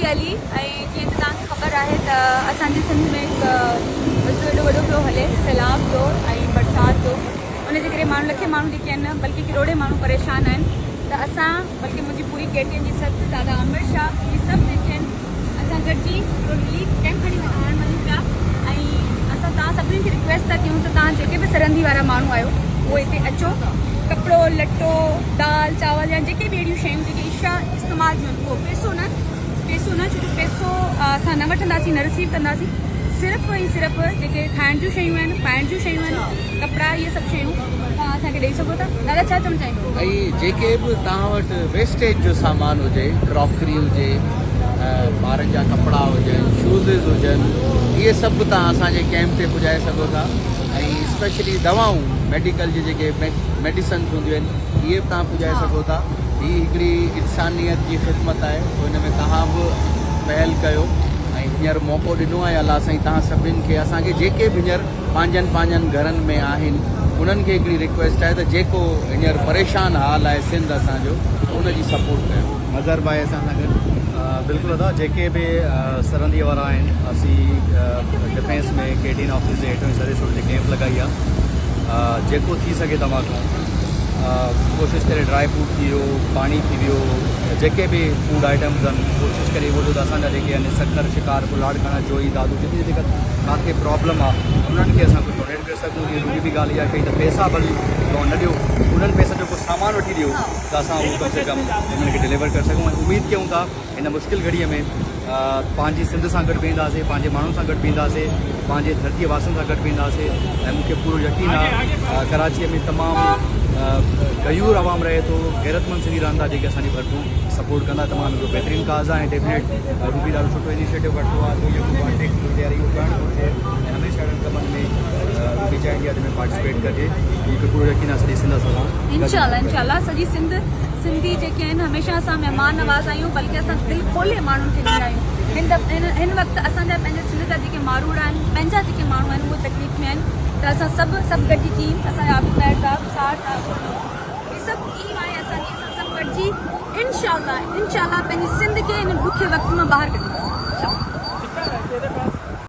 अली जी तक खबर है तो असांजे सिंध में एडो वो फ्लो हले सैलाब जो बरसात जो उन मानू लखे मानू जी बल्कि करोड़े मानू परेशान तो असा बल्कि मुझी पूरी केटीएन की सब दादा आमिर शाह ये सब असा गड्जी रिलीफ कैंप खड़ी आन वञूं पिया असा तव्हां सभिनी खे रिक्वेस्ट था कयूं तो तव्हां भी सरहंदी वारा मानू आयो वो इतने अचो कपड़ो लट्टो दाल चावल या जेके भी अड़ियूं शयूं जेके इशा इस्तेमाल वो पैसो न छो पैसो असां न वठंदासीं न रिसीव कंदासीं सिर्फ़ ऐं सिर्फ़ जेके खाइण जूं शयूं आहिनि पाइण जूं शयूं आहिनि कपिड़ा इहे सभु शयूं तव्हां असांखे ॾेई सघो था दादा छा चवणु चाहींदो ऐं जेके बि तव्हां वटि वेस्टेज जो सामान हुजे क्रॉकरी हुजे ॿारनि जा कपिड़ा हुजनि शूज़िस हुजनि इहे सभु तव्हां असांजे कैंप ते पुॼाए सघो था ऐं स्पेशली दवाऊं मेडिकल जी जेके मेडिसन्स हूंदियूं आहिनि इहे बि तव्हां पुॼाए सघो था हीअ हिकिड़ी इंसानियत जी ख़िदमत आहे हुन में तव्हां बि पहल कयो ऐं हींअर मौक़ो ॾिनो आहे अलाह साईं तव्हां सभिनि खे असांखे जेके बि हींअर पंहिंजनि घरनि में आहिनि उन्हनि खे हिकिड़ी रिक्वेस्ट आहे त जेको हींअर परेशान हाल आहे सिंध असांजो उनजी सपोर्ट कयो मज़हर भाई असां सां गॾु बिल्कुलु अदा जेके भी सरहंदी वारा आहिनि असीं डिफेंस में केटीन ऑफिस जे हेठों सर्विस रोड ते कैंप लगाई आहे जेको थी सघे तव्हां खां कोशिशि करे ड्राई फ्रूट थी वियो पाणी थी वियो जेके भी फूड आइटम्स आहिनि कोशिशि करे वो जो असांजा जेके आहिनि सक्कर शिकार पुलाड़खाना जोई दादू जिते जिते तव्हांखे प्रॉब्लम आहे उन्हनि खे असां कुझु डोनेट करे सघूं इहा ॿी बि ॻाल्हि इहा कई त पैसा भली लोन न ॾियो उन्हनि पैसा जो कुझु सामान वठी ॾियो त असां उहो कम से कम उन्हनि खे डिलीवर करे सघूं ऐं उमेदु कयूं था हिन मुश्किल घड़ीअ में पंहिंजी सिंध सां गॾु बीहंदासीं पंहिंजे माण्हुनि सां गॾु बीहंदासीं पंहिंजे धरतीअ वासियुनि सां गॾु बीहंदासीं ऐं मूंखे पूरो यकीन आहे कराचीअ में तमामु गयूर आवाम रहे थो गैरतमंद सिंधी रहंदा जेके असांजी भरपूर सपोर्ट कंदा तमामु हिकिड़ो बहितरीनु काज़ आहे ऐं डेफिनेट रूबी ॾाढो सुठो इनिशिएटिव वठितो आहे तो इहो कॉन्टेक्ट तयारी करणु घुरिजे ऐं हमेशह अहिड़नि कमनि में रूबी चाहींदी आहे में पार्टिसिपेट कजे मूंखे पूरो यकीन आहे सॼी सिंध सां इंशाल्लाह सॼी सिंधी जेके आहिनि हमेशह असां महिमान नवाज़ आहियूं बल्कि असां दिलि खोले माण्हुनि खे ॾींदा आहियूं हिन वक़्तु असांजा पंहिंजे सिंध जा जेके मारूड़ आहिनि पंहिंजा जेके माण्हू आहिनि उहे तकलीफ़ में आहिनि त असां सभु गॾिजी टीम असांजा आबिद नायर साहब साठ साहब इहे सभु टीम आहे असांजी असां सभु गॾिजी इंशाल्लाह पंहिंजी सिंध खे हिन ॾुखे वक़्त मां ॿाहिरि कढंदासीं